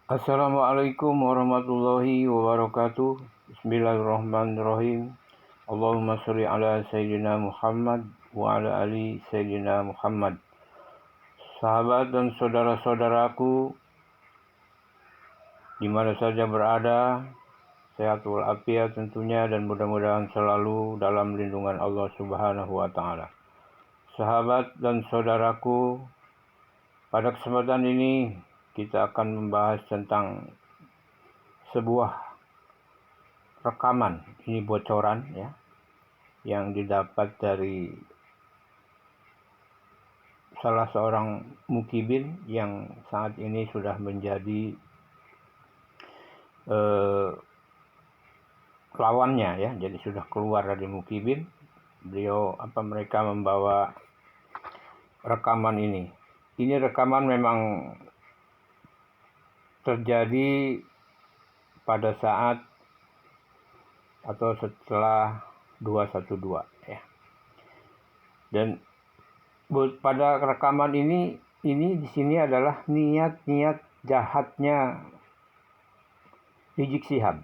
Assalamualaikum warahmatullahi wabarakatuh. Bismillahirrahmanirrahim. Allahumma sholli ala Sayyidina Muhammad wa ala ali Sayyidina Muhammad. Sahabat dan saudara-saudaraku di mana saja berada, sehat walafiat tentunya, dan mudah-mudahan selalu dalam lindungan Allah Subhanahu wa taala. Sahabat dan saudaraku, pada kesempatan ini kita akan membahas tentang sebuah rekaman, ini bocoran ya, yang didapat dari salah seorang mukibin yang saat ini sudah menjadi lawannya ya, jadi sudah keluar dari mukibin. Mereka membawa rekaman ini. Ini rekaman memang terjadi pada saat atau setelah 212 ya. Dan pada rekaman ini di sini adalah niat-niat jahatnya Rizik Syihab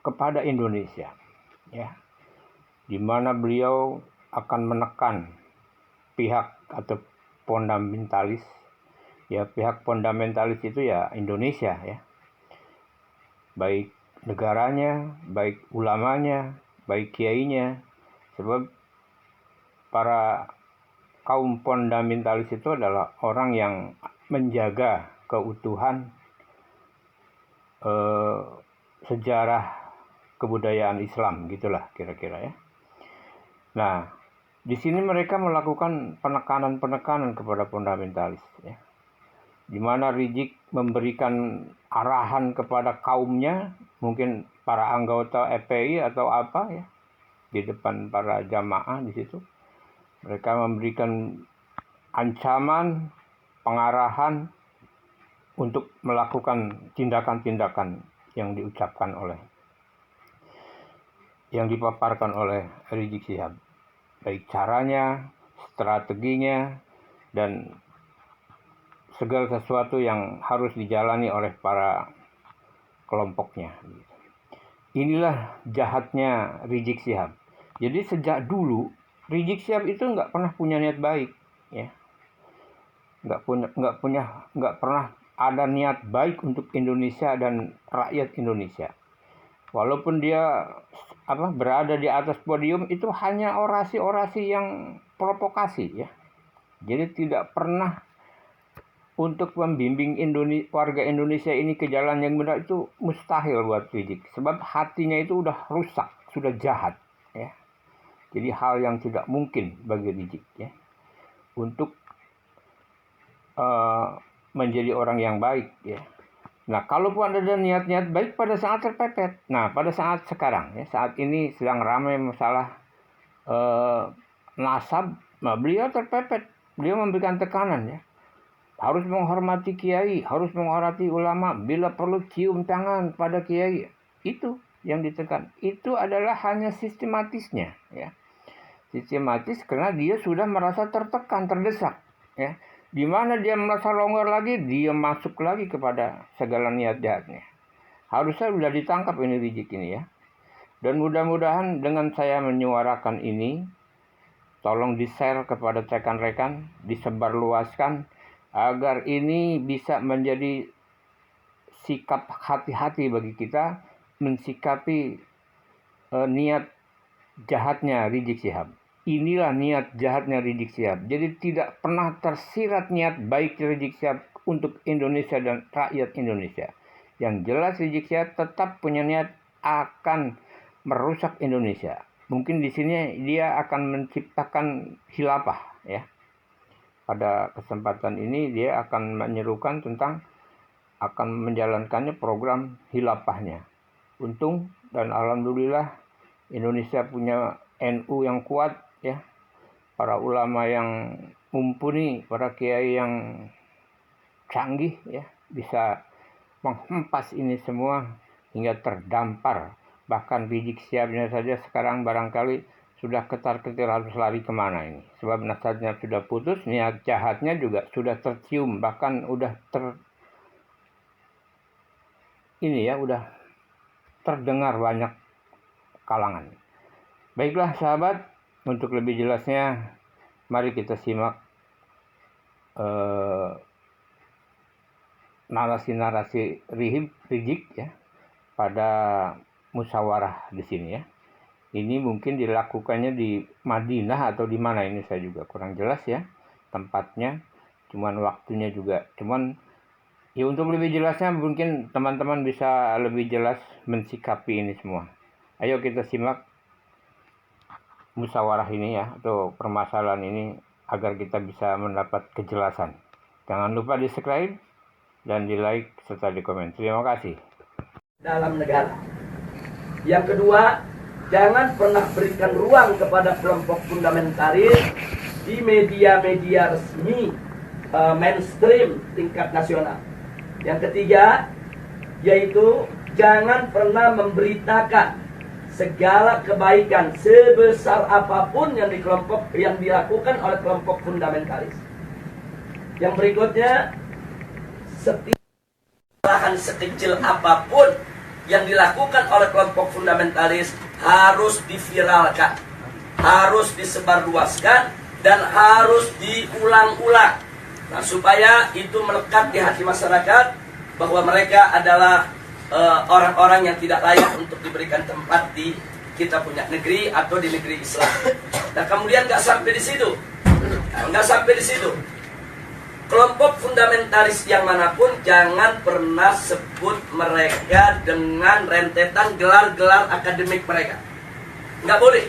kepada Indonesia ya, di mana beliau akan menekan pihak atau fundamentalis ya. Pihak fundamentalis itu ya Indonesia ya, baik negaranya, baik ulamanya, baik kiainya. Sebab para kaum fundamentalis itu adalah orang yang menjaga keutuhan sejarah kebudayaan Islam, gitulah kira-kira ya. Nah, di sini mereka melakukan penekanan kepada fundamentalis ya, di mana Rizik memberikan arahan kepada kaumnya, mungkin para anggota FPI atau apa ya, di depan para jamaah di situ. Mereka memberikan ancaman, pengarahan untuk melakukan tindakan-tindakan yang diucapkan yang dipaparkan oleh Rizik Syihab, baik caranya, strateginya, dan segala sesuatu yang harus dijalani oleh para kelompoknya. Inilah jahatnya Rizik Syihab. Jadi sejak dulu Rizik Syihab itu nggak pernah punya niat baik ya, nggak pernah ada niat baik untuk Indonesia dan rakyat Indonesia. Walaupun dia berada di atas podium, itu hanya orasi-orasi yang provokasi ya. Jadi tidak pernah untuk membimbing warga Indonesia ini ke jalan yang benar, itu mustahil buat Rizik. Sebab hatinya itu udah rusak, sudah jahat ya. Jadi hal yang tidak mungkin bagi Rizik ya untuk menjadi orang yang baik ya. Nah, kalaupun ada niat-niat baik pada saat terpepet. Nah, pada saat sekarang ya, saat ini sedang ramai masalah nasab. Nah, beliau terpepet. Beliau memberikan tekanan ya, harus menghormati kiai, harus menghormati ulama, bila perlu cium tangan pada kiai. Itu yang ditekan. Itu adalah hanya sistematisnya ya. Sistematis karena dia sudah merasa tertekan, terdesak ya. Di mana dia merasa longgar lagi, dia masuk lagi kepada segala niat jahatnya. Harusnya sudah ditangkap ini Rizik ini ya. Dan mudah-mudahan dengan saya menyuarakan ini, tolong di-share kepada rekan-rekan, disebarluaskan, agar ini bisa menjadi sikap hati-hati bagi kita mensikapi niat jahatnya Rizik Syihab. Inilah niat jahatnya Rizik Syihab. Jadi tidak pernah tersirat niat baik Rizik Syihab untuk Indonesia dan rakyat Indonesia. Yang jelas Rizik Syihab tetap punya niat akan merusak Indonesia. Mungkin di sini dia akan menciptakan khilafah ya. Pada kesempatan ini dia akan menyerukan tentang akan menjalankannya program khilafahnya. Untung dan alhamdulillah Indonesia punya NU yang kuat ya, para ulama yang mumpuni, para kiai yang canggih ya, bisa menghempas ini semua hingga terdampar. Bahkan Rizik Syihab saja sekarang barangkali sudah ketar-ketir harus lari kemana ini. Sebab nasabnya sudah putus, niat jahatnya juga sudah tercium, bahkan udah ini ya, udah terdengar banyak kalangan. Baiklah sahabat, untuk lebih jelasnya mari kita simak narasi-narasi Rizik ya pada musyawarah di sini ya. Ini mungkin dilakukannya di Madinah atau di mana, ini saya juga kurang jelas ya tempatnya, cuman waktunya juga. Cuman ya untuk lebih jelasnya mungkin teman-teman bisa lebih jelas mensikapi ini semua. Ayo kita simak musyawarah ini ya, atau permasalahan ini agar kita bisa mendapat kejelasan. Jangan lupa di subscribe dan di like serta di komen. Terima kasih. Dalam negara. Yang kedua, jangan pernah berikan ruang kepada kelompok fundamentalis di media-media resmi mainstream tingkat nasional. Yang ketiga, yaitu jangan pernah memberitakan segala kebaikan sebesar apapun yang dilakukan oleh kelompok fundamentalis. Yang berikutnya, setiap kesalahan sekecil apapun yang dilakukan oleh kelompok fundamentalis harus diviralkan, harus disebarluaskan, dan harus diulang-ulang. Nah, supaya itu melekat di hati masyarakat bahwa mereka adalah orang-orang yang tidak layak untuk diberikan tempat di kita punya negeri atau di negeri Islam. Nah, kemudian nggak sampai di situ, kelompok fundamentalis yang manapun jangan pernah sebut mereka dengan rentetan gelar-gelar akademik mereka. Nggak boleh.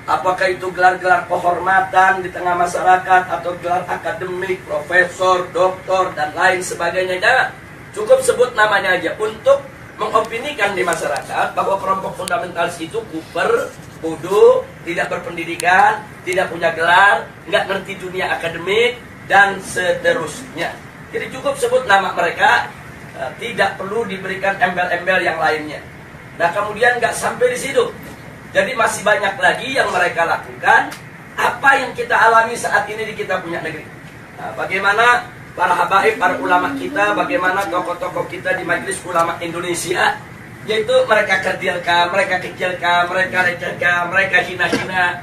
Apakah itu gelar-gelar kehormatan di tengah masyarakat atau gelar akademik, profesor, doktor, dan lain sebagainya. Jangan. Cukup sebut namanya aja untuk mengopinikan di masyarakat bahwa kelompok fundamentalis itu kuper, bodoh, tidak berpendidikan, tidak punya gelar, nggak ngerti dunia akademik, dan seterusnya. Jadi cukup sebut nama mereka, tidak perlu diberikan embel-embel yang lainnya. Nah, kemudian nggak sampai di situ. Jadi masih banyak lagi yang mereka lakukan, apa yang kita alami saat ini di kita punya negeri. Nah, bagaimana para habaib, para ulama kita, bagaimana tokoh-tokoh kita di Majelis Ulama Indonesia, yaitu mereka kecilkan, mereka recehkan, mereka hina-hina,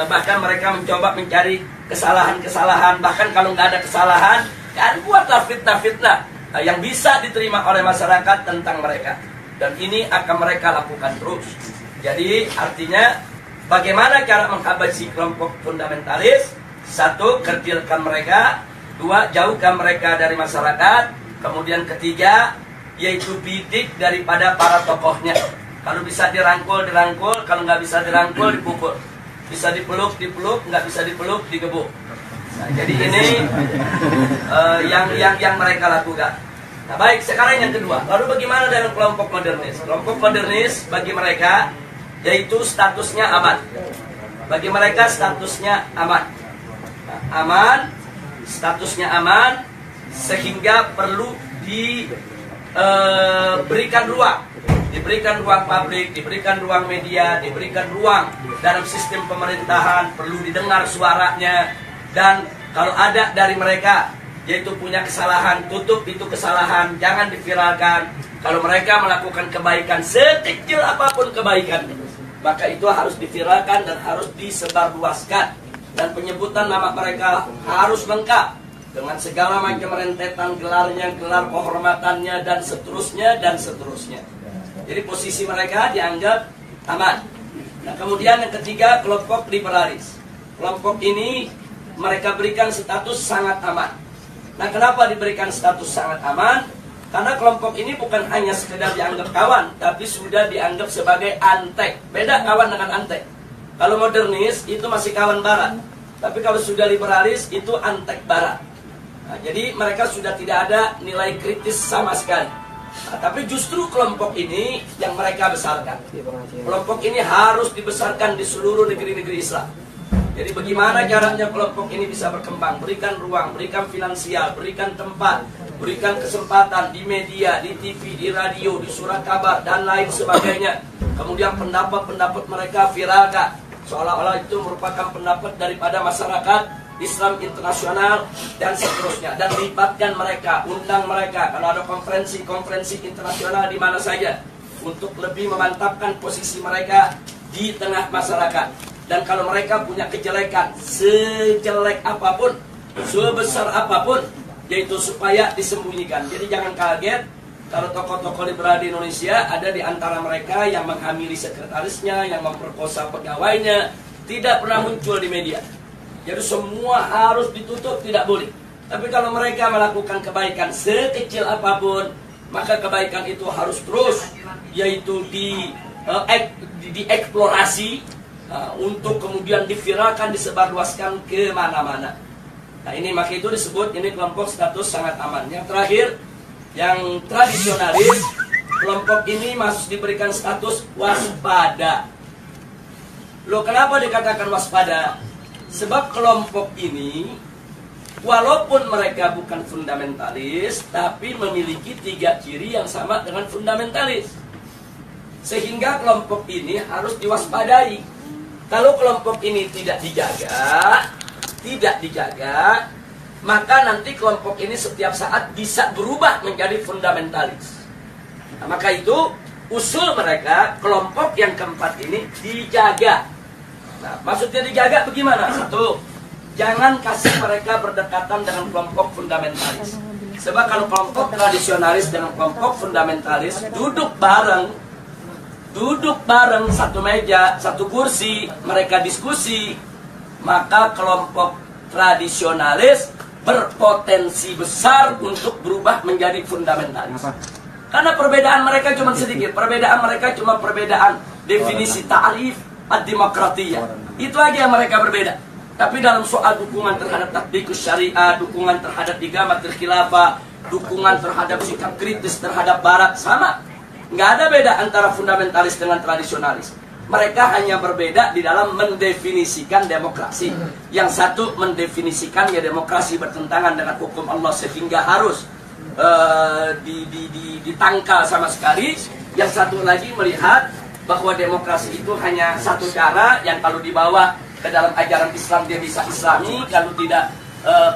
bahkan mereka mencoba mencari kesalahan-kesalahan, bahkan kalau nggak ada kesalahan, kan buatlah fitnah-fitnah yang bisa diterima oleh masyarakat tentang mereka. Dan ini akan mereka lakukan terus. Jadi artinya bagaimana cara menghabisi kelompok fundamentalis? Satu, kecilkan mereka. Dua, jauhkan mereka dari masyarakat. Kemudian ketiga, yaitu bidik daripada para tokohnya. Kalau bisa dirangkul, dirangkul. Kalau nggak bisa dirangkul, dipukul. Bisa dipeluk, nggak bisa dipeluk, digebuk. Nah, jadi ini yang mereka lakukan. Nah, baik, sekarang yang kedua. Lalu bagaimana dengan kelompok modernis? Kelompok modernis bagi mereka yaitu statusnya aman. Bagi mereka statusnya aman. Nah, aman, statusnya aman, sehingga perlu diberikan ruang. Diberikan ruang publik, diberikan ruang media, diberikan ruang dalam sistem pemerintahan, perlu didengar suaranya. Dan kalau ada dari mereka yaitu punya kesalahan, tutup itu kesalahan, jangan diviralkan. Kalau mereka melakukan kebaikan, sekecil apapun kebaikan, maka itu harus diviralkan dan harus disebarluaskan. Dan penyebutan nama mereka harus lengkap dengan segala macam rentetan gelarnya, gelar kehormatannya, dan seterusnya, dan seterusnya. Jadi posisi mereka dianggap aman. Nah, kemudian yang ketiga, kelompok liberalis. Kelompok ini mereka berikan status sangat aman. Nah, kenapa diberikan status sangat aman? Karena kelompok ini bukan hanya sekedar dianggap kawan, tapi sudah dianggap sebagai antek. Beda kawan dengan antek. Kalau modernis itu masih kawan barat, tapi kalau sudah liberalis itu antek barat. Nah, jadi mereka sudah tidak ada nilai kritis sama sekali. Nah, tapi justru kelompok ini yang mereka besarkan. Kelompok ini harus dibesarkan di seluruh negeri-negeri Islam. Jadi bagaimana caranya kelompok ini bisa berkembang? Berikan ruang, berikan finansial, berikan tempat, berikan kesempatan di media, di TV, di radio, di surat kabar, dan lain sebagainya. Kemudian pendapat-pendapat mereka viralkan, seolah-olah itu merupakan pendapat daripada masyarakat Islam internasional, dan seterusnya. Dan libatkan mereka, undang mereka kalau ada konferensi-konferensi internasional di mana saja, untuk lebih memantapkan posisi mereka di tengah masyarakat. Dan kalau mereka punya kejelekan, sejelek apapun, sebesar apapun, yaitu supaya disembunyikan. Jadi jangan kaget kalau tokoh-tokoh liberal di Indonesia ada di antara mereka yang menghamili sekretarisnya, yang memperkosa pegawainya, tidak pernah muncul di media. Jadi semua harus ditutup, tidak boleh. Tapi kalau mereka melakukan kebaikan sekecil apapun, maka kebaikan itu harus terus, yaitu dieksplorasi untuk kemudian diviralkan, disebarluaskan ke mana-mana. Nah ini maka itu disebut ini kelompok status sangat aman. Yang terakhir, yang tradisionalis, kelompok ini masih diberikan status waspada. Loh, kenapa dikatakan waspada? Sebab kelompok ini, walaupun mereka bukan fundamentalis, tapi memiliki 3 ciri yang sama dengan fundamentalis. Sehingga kelompok ini harus diwaspadai. Kalau kelompok ini tidak dijaga, maka nanti kelompok ini setiap saat bisa berubah menjadi fundamentalis. Nah, maka itu usul mereka, kelompok yang keempat ini dijaga. Nah, maksudnya dijaga bagaimana? Satu, jangan kasih mereka berdekatan dengan kelompok fundamentalis. Sebab kalau kelompok tradisionalis dengan kelompok fundamentalis duduk bareng satu meja, satu kursi, mereka diskusi, maka kelompok tradisionalis berpotensi besar untuk berubah menjadi fundamentalis. Karena perbedaan mereka cuma sedikit. Perbedaan mereka cuma perbedaan definisi ta'rif ad-demokratiyah. Itu aja yang mereka berbeda. Tapi dalam soal dukungan terhadap tatbikus syariah, dukungan terhadap igamatul khilafah, dukungan terhadap sikap kritis terhadap barat, sama. Nggak ada beda antara fundamentalis dengan tradisionalis. Mereka hanya berbeda di dalam mendefinisikan demokrasi. Yang satu mendefinisikan ya demokrasi bertentangan dengan hukum Allah sehingga harus ditangkal sama sekali. Yang satu lagi melihat bahwa demokrasi itu hanya satu cara yang kalau dibawa ke dalam ajaran Islam dia bisa Islami,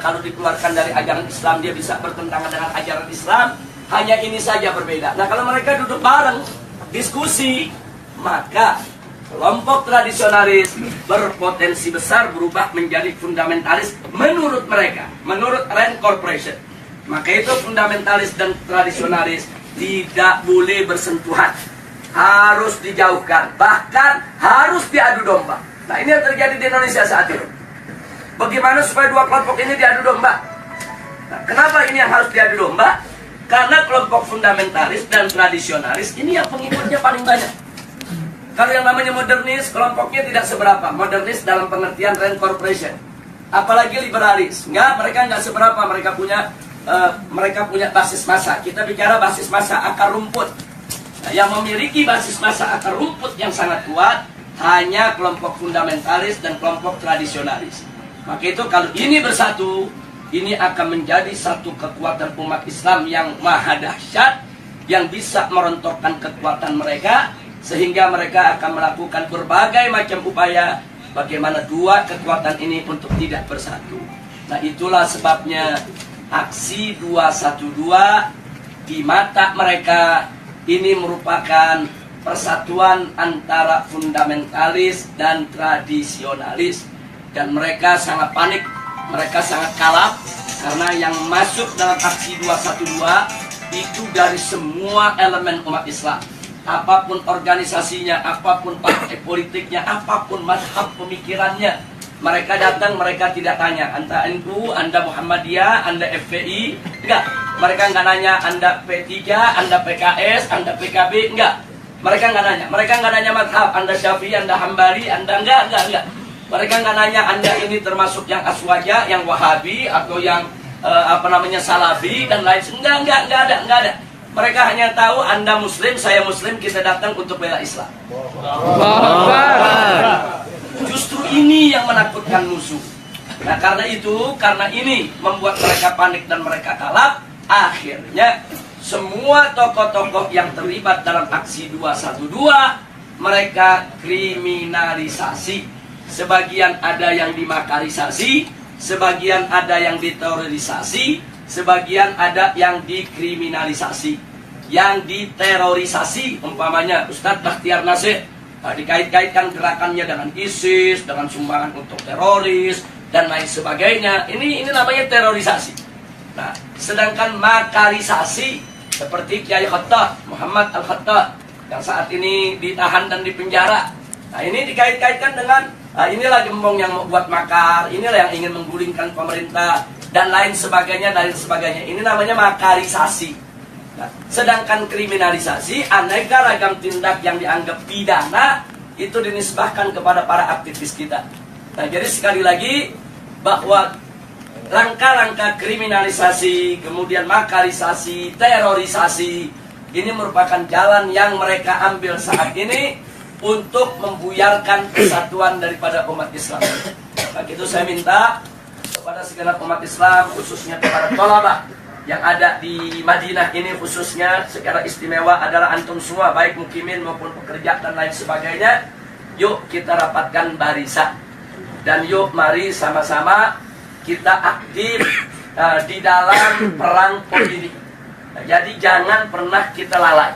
kalau dikeluarkan dari ajaran Islam dia bisa bertentangan dengan ajaran Islam. Hanya ini saja berbeda. Nah kalau mereka duduk bareng diskusi, maka kelompok tradisionalis berpotensi besar berubah menjadi fundamentalis menurut mereka, menurut Rand Corporation. Maka itu fundamentalis dan tradisionalis tidak boleh bersentuhan, harus dijauhkan, bahkan harus diadu domba. Nah ini yang terjadi di Indonesia saat ini. Bagaimana supaya dua kelompok ini diadu domba? Nah, kenapa ini yang harus diadu domba? Karena kelompok fundamentalis dan tradisionalis ini yang pengikutnya paling banyak. Kalau yang namanya modernis, kelompoknya tidak seberapa. Modernis dalam pengertian Rand Corporation. Apalagi liberalis. Mereka nggak seberapa. Mereka punya basis massa. Kita bicara basis massa akar rumput. Nah, yang memiliki basis massa akar rumput yang sangat kuat hanya kelompok fundamentalis dan kelompok tradisionalis. Maka itu kalau ini bersatu, ini akan menjadi satu kekuatan umat Islam yang maha dahsyat, yang bisa merontokkan kekuatan mereka, sehingga mereka akan melakukan berbagai macam upaya bagaimana dua kekuatan ini untuk tidak bersatu. Nah itulah sebabnya aksi 212 di mata mereka ini merupakan persatuan antara fundamentalis dan tradisionalis. Dan mereka sangat panik, mereka sangat kalap, karena yang masuk dalam aksi 212 itu dari semua elemen umat Islam. Apapun organisasinya, apapun partai politiknya, apapun mazhab pemikirannya, mereka datang, mereka tidak tanya Anda NU, Anda Muhammadiyah, Anda FPI, enggak. Mereka enggak nanya Anda P3, Anda PKS, Anda PKB, enggak. Mereka enggak nanya. Mereka enggak nanya mazhab, Anda Syafi'i, Anda Hambali, Anda enggak. Mereka enggak nanya Anda ini termasuk yang Aswaja, yang Wahabi, atau yang Salafi dan lain. Enggak ada. Mereka hanya tahu Anda Muslim, saya Muslim, kita datang untuk bela Islam. Justru ini yang menakutkan musuh. Nah karena ini membuat mereka panik dan mereka kalap. Akhirnya semua tokoh-tokoh yang terlibat dalam aksi 212 mereka kriminalisasi. Sebagian ada yang dimakarisasi, sebagian ada yang diterorisasi, sebagian ada yang dikriminalisasi. Yang diterorisasi umpamanya Ustadz Bakhtiar Nasir, dikait-kaitkan gerakannya dengan ISIS, dengan sumbangan untuk teroris dan lain sebagainya. Ini namanya terorisasi. Nah, sedangkan makarisasi seperti Kiai Khattab, Muhammad Al-Khattab yang saat ini ditahan dan dipenjara. Nah, ini dikait-kaitkan dengan inilah gembong yang membuat makar, inilah yang ingin menggulingkan pemerintah dan lain sebagainya, dan lain sebagainya. Ini namanya makarisasi. Nah, sedangkan kriminalisasi, aneka ragam tindak yang dianggap pidana itu dinisbahkan kepada para aktivis kita. Nah, jadi sekali lagi bahwa langkah-langkah kriminalisasi, kemudian makarisasi, terorisasi, ini merupakan jalan yang mereka ambil saat ini untuk membuyarkan kesatuan daripada umat Islam. Maka itu saya minta kepada segenap umat Islam, khususnya kepada thalabah yang ada di Madinah ini, khususnya secara istimewa adalah antum semua, baik mukimin maupun pekerja dan lain sebagainya. Yuk kita rapatkan barisan, dan yuk mari sama-sama kita aktif di dalam perang politik. Nah, jadi jangan pernah kita lalai.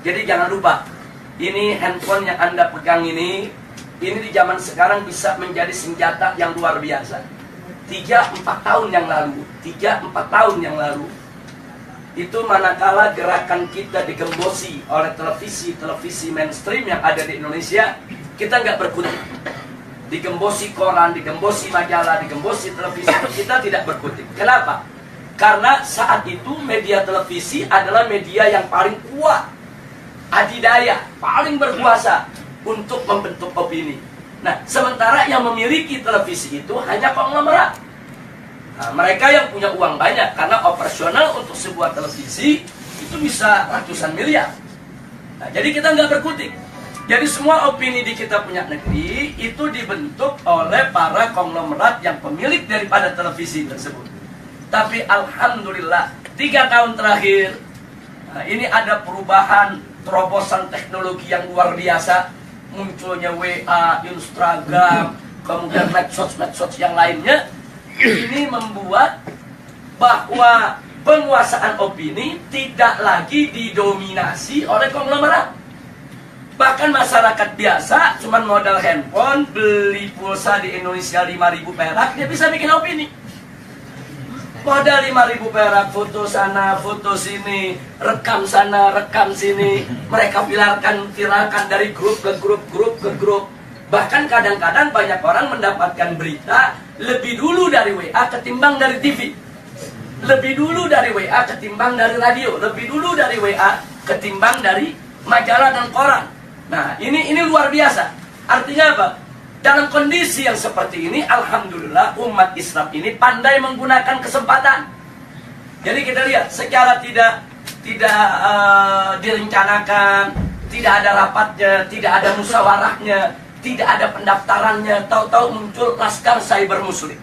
Jadi jangan lupa, ini handphone yang Anda pegang ini di zaman sekarang bisa menjadi senjata yang luar biasa. 3-4 tahun yang lalu, itu manakala gerakan kita digembosi oleh televisi mainstream yang ada di Indonesia, kita nggak berkutik. Digembosi koran, digembosi majalah, digembosi televisi, kita tidak berkutik. Kenapa? Karena saat itu media televisi adalah media yang paling kuat, adidaya, paling berkuasa untuk membentuk opini. Nah, sementara yang memiliki televisi itu hanya konglomerat. Nah, mereka yang punya uang banyak, karena operasional untuk sebuah televisi itu bisa ratusan miliar. Nah, jadi kita nggak berkutik. Jadi semua opini di kita punya negeri itu dibentuk oleh para konglomerat yang pemilik daripada televisi tersebut. Tapi alhamdulillah 3 tahun terakhir ini ada perubahan, terobosan teknologi yang luar biasa. Munculnya WA, Instagram, kemudian medsos yang lainnya. Ini membuat bahwa penguasaan opini tidak lagi didominasi oleh konglomerat. Bahkan masyarakat biasa cuma modal handphone, beli pulsa di Indonesia 5.000 perak, dia bisa bikin opini. Modal 5.000 perak, foto sana, foto sini, rekam sana, rekam sini. Mereka viralkan dari grup ke grup. Bahkan kadang-kadang banyak orang mendapatkan berita lebih dulu dari WA ketimbang dari TV. Lebih dulu dari WA ketimbang dari radio. Lebih dulu dari WA ketimbang dari majalah dan koran. Nah, ini luar biasa. Artinya apa? Dalam kondisi yang seperti ini, alhamdulillah umat Islam ini pandai menggunakan kesempatan. Jadi kita lihat secara tidak direncanakan, tidak ada rapatnya, tidak ada musyawarahnya, tidak ada pendaftarannya, tahu-tahu muncul Laskar Cyber Muslim.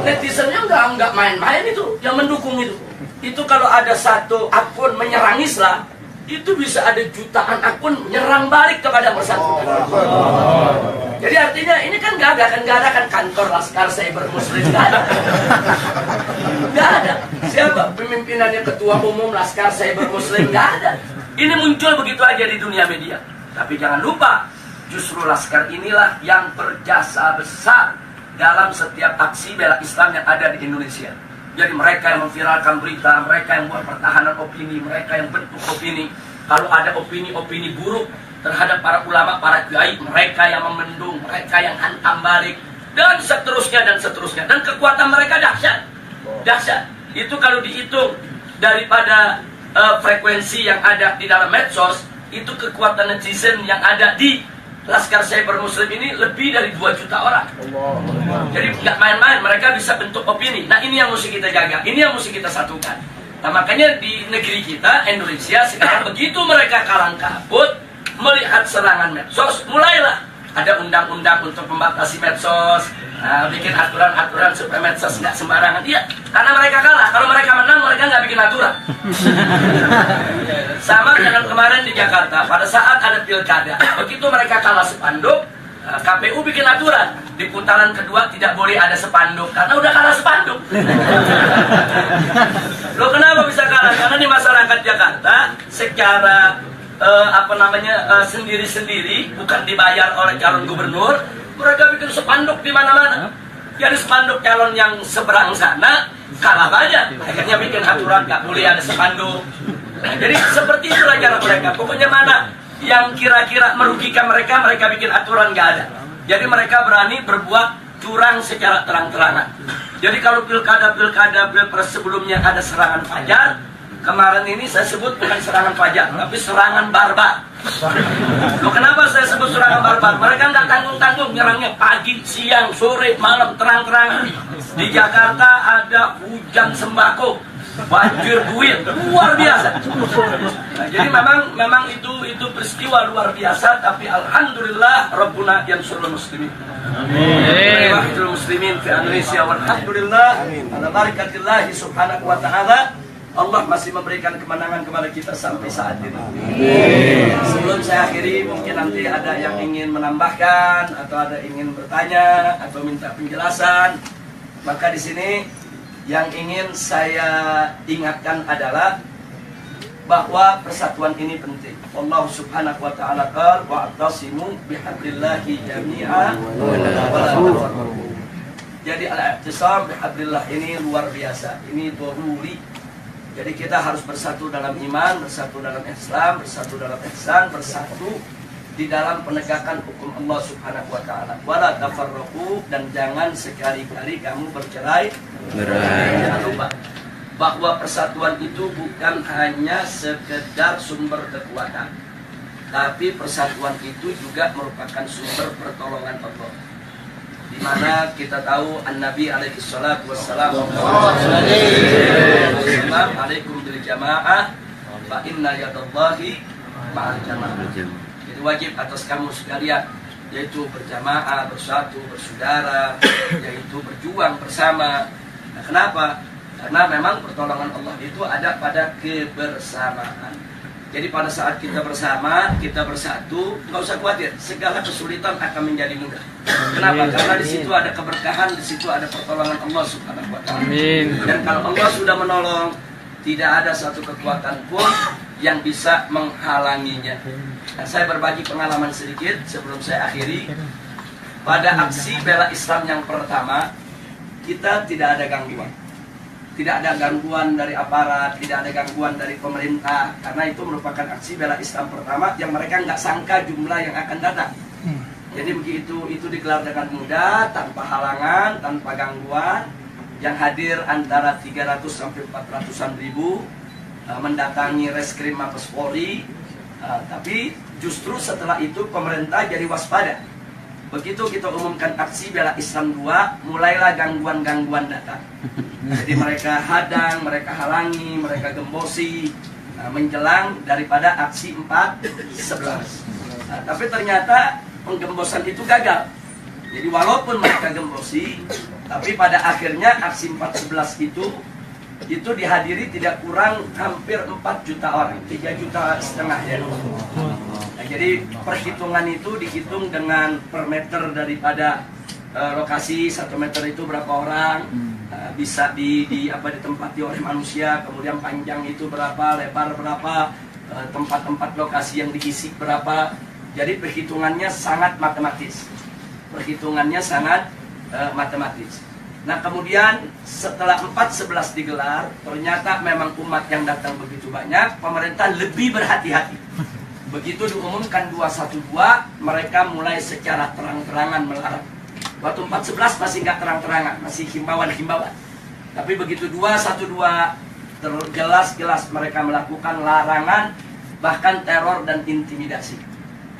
Netizennya nggak main-main itu, yang mendukung itu. Itu kalau ada satu akun menyerang Islam, itu bisa ada jutaan akun menyerang balik kepada bersangkutan. Jadi artinya ini kan nggak ada kan kantor Laskar Cyber Muslim, nggak ada. Siapa pemimpinannya, ketua umum Laskar Cyber Muslim, nggak ada. Ini muncul begitu aja di dunia media. Tapi jangan lupa, justru Laskar inilah yang berjasa besar dalam setiap aksi bela Islam yang ada di Indonesia. Jadi mereka yang memviralkan berita, mereka yang buat pertahanan opini, mereka yang bentuk opini. Kalau ada opini-opini buruk terhadap para ulama, para kiai, mereka yang memendung, mereka yang hantam balik, dan seterusnya dan seterusnya. Dan kekuatan mereka dahsyat. Itu kalau dihitung daripada frekuensi yang ada di dalam medsos, itu kekuatan netizen yang ada di Laskar Cyber Muslim ini lebih dari 2 juta orang. Jadi nggak main-main, mereka bisa bentuk opini. Nah, ini yang mesti kita jaga, ini yang mesti kita satukan. Nah, makanya di negeri kita, Indonesia, sekarang begitu mereka kalang kabut melihat serangan medsos, mulailah ada undang-undang untuk membatasi medsos, bikin aturan-aturan supaya medsos nggak sembarangan. Iya, karena mereka kalah. Kalau mereka menang, mereka nggak bikin aturan. Sama dengan kemarin di Jakarta, pada saat ada pilkada, begitu mereka kalah spanduk, KPU bikin aturan di putaran kedua tidak boleh ada spanduk karena udah kalah spanduk. Loh kenapa bisa kalah? Karena di masyarakat Jakarta secara sendiri-sendiri, bukan dibayar oleh calon gubernur, mereka bikin spanduk di mana-mana. Jadi spanduk calon yang seberang sana kalah banyak. Akhirnya bikin aturan nggak boleh ada spanduk. Nah, jadi seperti itulah cara mereka. Pokoknya mana yang kira-kira merugikan mereka, mereka bikin aturan nggak ada. Jadi mereka berani berbuat curang secara terang-terangan. Jadi kalau pilpres sebelumnya ada serangan fajar, kemarin ini saya sebut bukan serangan fajar, tapi serangan barbar. Loh kenapa saya sebut serangan barbar? Mereka nggak tanggung-tanggung nyerangnya pagi, siang, sore, malam, terang-terangan. Di Jakarta ada hujan sembako, banjir duit, luar biasa. Nah, jadi memang itu peristiwa luar biasa, tapi alhamdulillah Rabbuna yansurul muslimin. Amin. Muslimin di Indonesia, walhamdulillah ala barakatillah subhanahu wa ta'ala. Allah masih memberikan kemenangan kepada kita sampai saat ini. Sebelum saya akhiri, mungkin nanti ada yang ingin menambahkan atau ada ingin bertanya atau minta penjelasan. Maka di sini yang ingin saya ingatkan adalah bahwa persatuan ini penting. Allah Subhanahu wa taala qala wa'tasimu bihablillahi jami'a wa la tafarraqu. Jadi al-i'tisam bihablillah ini luar biasa. Ini daruri. Jadi kita harus bersatu dalam iman, bersatu dalam Islam, bersatu dalam ihsan, bersatu di dalam penegakan hukum Allah Subhanahu wa taala. Wala tafarraqu, dan jangan sekali-kali kamu bercerai. Jangan lupa bahwa persatuan itu bukan hanya sekedar sumber kekuatan, tapi persatuan itu juga merupakan sumber pertolongan Allah. Di mana kita tahu An-Nabi alaihi salatu wassalam alaikum bil jamaah fa inna yadallahi ma'al jamaah. Jadi wajib atas kamu sekalian, yaitu berjamaah, bersatu, bersaudara, yaitu berjuang bersama. Nah, kenapa? Karena memang pertolongan Allah itu ada pada kebersamaan. Jadi pada saat kita bersama, kita bersatu, nggak usah khawatir, segala kesulitan akan menjadi mudah. Kenapa? Karena di situ ada keberkahan, di situ ada pertolongan Allah Subhanahu wa taala. Dan kalau Allah sudah menolong, tidak ada satu kekuatan pun yang bisa menghalanginya. Nah, saya berbagi pengalaman sedikit sebelum saya akhiri. Pada aksi bela Islam yang pertama, kita tidak ada gangguan. Tidak ada gangguan dari aparat, tidak ada gangguan dari pemerintah, karena itu merupakan aksi bela Islam pertama yang mereka nggak sangka jumlah yang akan datang. Jadi begitu itu digelar dengan mudah, tanpa halangan, tanpa gangguan, yang hadir antara 300 sampai 400-an ribu, mendatangi reskrim Mabes Polri, tapi justru setelah itu pemerintah jadi waspada. Begitu kita umumkan aksi bela Islam 2, mulailah gangguan-gangguan datang. Jadi mereka hadang, mereka halangi, mereka gembosi, menjelang daripada aksi 4/11. Tapi ternyata penggembosan itu gagal. Jadi walaupun mereka gembosi, tapi pada akhirnya aksi 4/11 itu dihadiri tidak kurang hampir 4 juta orang, 3,5 juta ya. Nah, jadi perhitungan itu dihitung dengan per meter daripada lokasi, 1 meter itu berapa orang, bisa ditempati oleh manusia, kemudian panjang itu berapa, lebar berapa, tempat-tempat lokasi yang diisi berapa. Jadi perhitungannya sangat matematis. Matematis. Nah kemudian setelah 4/11 digelar, ternyata memang umat yang datang begitu banyak, pemerintah lebih berhati-hati. Begitu diumumkan 212, mereka mulai secara terang-terangan melarang. Waktu 4/11 masih nggak terang-terangan, masih himbauan-himbauan. Tapi begitu 212, jelas-jelas mereka melakukan larangan, bahkan teror dan intimidasi.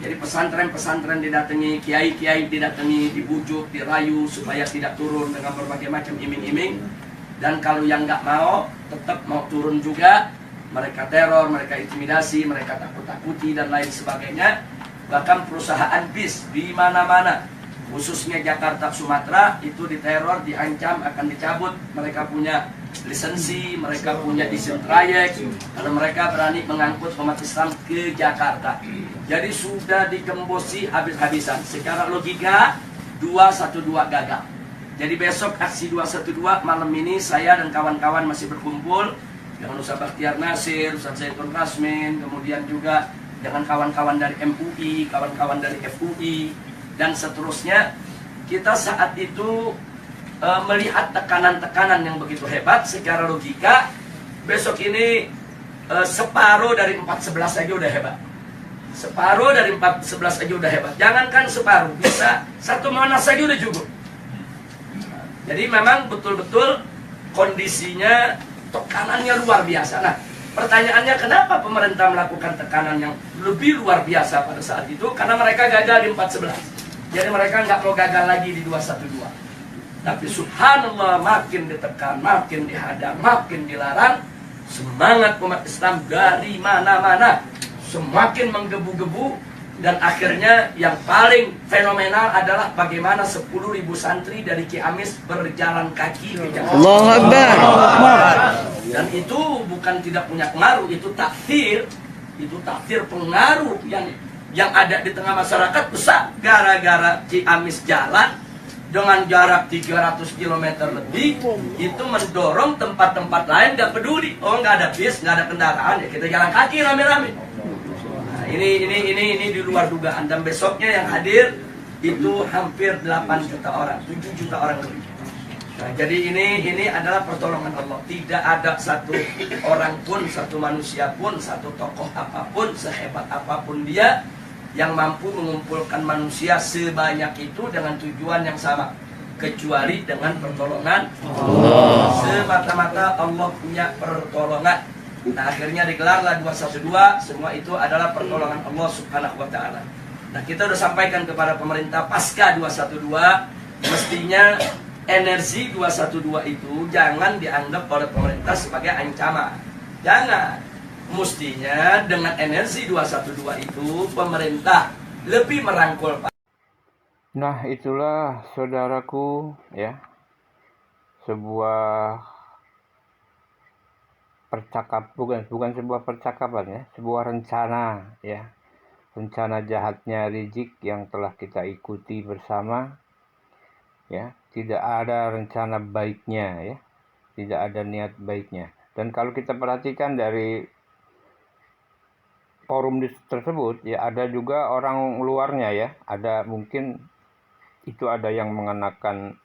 Jadi pesantren-pesantren didatangi, kiai-kiai didatangi, dibujuk, dirayu supaya tidak turun dengan berbagai macam iming-iming. Dan kalau yang nggak mau, tetap mau turun juga, mereka teror, mereka intimidasi, mereka takut-takuti dan lain sebagainya. Bahkan perusahaan bis di mana-mana, khususnya Jakarta, Sumatera, itu diteror, diancam akan dicabut mereka punya lisensi, mereka punya izin trayek, karena mereka berani mengangkut umat Islam ke Jakarta. Jadi sudah digembosi habis-habisan. Secara logika 212 gagal. Jadi besok aksi 212 malam ini saya dan kawan-kawan masih berkumpul dengan Ustaz Bakhtiar Nasir, Ustaz Zaitun Rasmin, kemudian juga dengan kawan-kawan dari MUI, kawan-kawan dari FUI, dan seterusnya. Kita saat itu melihat tekanan-tekanan yang begitu hebat. Secara logika besok ini separuh dari 411 aja udah hebat. Separuh dari 411 aja udah hebat. Jangankan separuh, bisa satu Monas saja udah cukup. Jadi memang betul-betul kondisinya tekanannya luar biasa. Nah, pertanyaannya kenapa pemerintah melakukan tekanan yang lebih luar biasa pada saat itu? Karena mereka gagal di 411. Jadi mereka nggak mau gagal lagi di 212. Tapi subhanallah, makin ditekan, makin dihadang, makin dilarang, semangat umat Islam dari mana-mana semakin menggebu-gebu. Dan akhirnya yang paling fenomenal adalah bagaimana 10.000 santri dari Ciamis berjalan kaki ke Jakarta. Allahu Akbar. Dan itu bukan tidak punya pengaruh, itu takdir pengaruh yang ada di tengah masyarakat besar. Gara-gara Ciamis jalan dengan jarak 300 km lebih, itu mendorong tempat-tempat lain gak peduli. Oh, nggak ada bis, nggak ada kendaraan, ya kita jalan kaki rame-rame. Nah, ini di luar dugaan. Dan besoknya yang hadir itu hampir 8 juta orang, 7 juta orang lebih. Nah, jadi ini adalah pertolongan Allah. Tidak ada satu orang pun, satu manusia pun, satu tokoh apapun, sehebat apapun dia, yang mampu mengumpulkan manusia sebanyak itu dengan tujuan yang sama, kecuali dengan pertolongan Allah. Semata-mata Allah punya pertolongan. Nah, akhirnya digelarlah 212. Semua itu adalah pertolongan Allah Subhanahu wa Ta'ala. Nah, kita sudah sampaikan kepada pemerintah pasca 212, mestinya energi 212 itu jangan dianggap oleh pemerintah sebagai ancaman. Jangan. Mestinya dengan energi 212 itu pemerintah lebih merangkul. Nah, itulah saudaraku ya, sebuah bukan sebuah percakapan ya, sebuah rencana ya. Rencana jahatnya Rizik yang telah kita ikuti bersama ya. Tidak ada rencana baiknya ya. Tidak ada niat baiknya. Dan kalau kita perhatikan dari forum tersebut ya, ada juga orang luarnya ya, ada mungkin itu ada yang mengenakan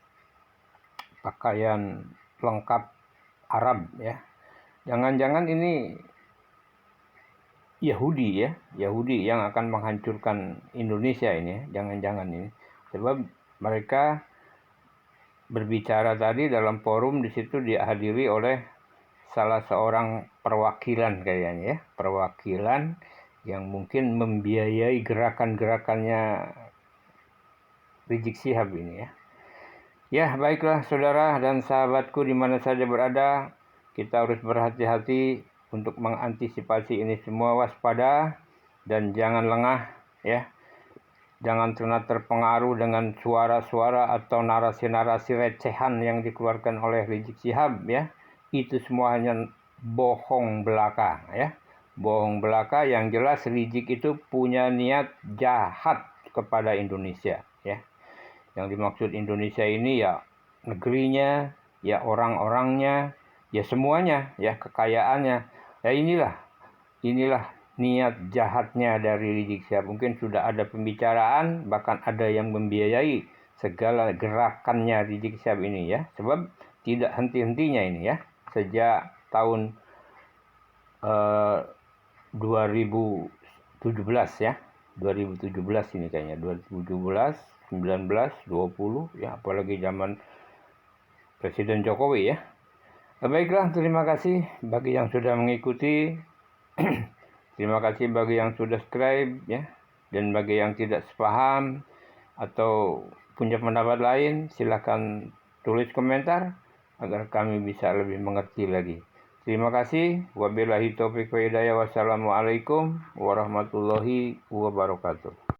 pakaian lengkap Arab ya, jangan-jangan ini Yahudi ya, Yahudi yang akan menghancurkan Indonesia ini ya. Jangan-jangan ini sebab mereka berbicara tadi dalam forum, di situ dihadiri oleh salah seorang perwakilan kayaknya ya, perwakilan yang mungkin membiayai gerakan-gerakannya Rizik Syihab ini ya. Ya, baiklah saudara dan sahabatku di mana saja berada, kita harus berhati-hati untuk mengantisipasi ini semua, waspada dan jangan lengah ya. Jangan pernah terpengaruh dengan suara-suara atau narasi-narasi recehan yang dikeluarkan oleh Rizik Syihab ya. Itu semua hanya bohong belaka ya. Bohong belaka. Yang jelas Rizik itu punya niat jahat kepada Indonesia ya. Yang dimaksud Indonesia ini ya negerinya, ya orang-orangnya, ya semuanya, ya kekayaannya. Ya inilah niat jahatnya dari Rizik Syihab. Mungkin sudah ada pembicaraan, bahkan ada yang membiayai segala gerakannya Rizik Syihab ini ya. Sebab tidak henti-hentinya ini ya. Sejak tahun 2017 ya, 2017 ini kayaknya, 2017, 19, 20 ya, apalagi zaman Presiden Jokowi ya. Baiklah, terima kasih bagi yang sudah mengikuti. Terima kasih bagi yang sudah subscribe ya, dan bagi yang tidak sepaham atau punya pendapat lain, silakan tulis komentar agar kami bisa lebih mengerti lagi. Terima kasih. Wabillahi taufiq wa hidayah. Wassalamualaikum warahmatullahi wabarakatuh.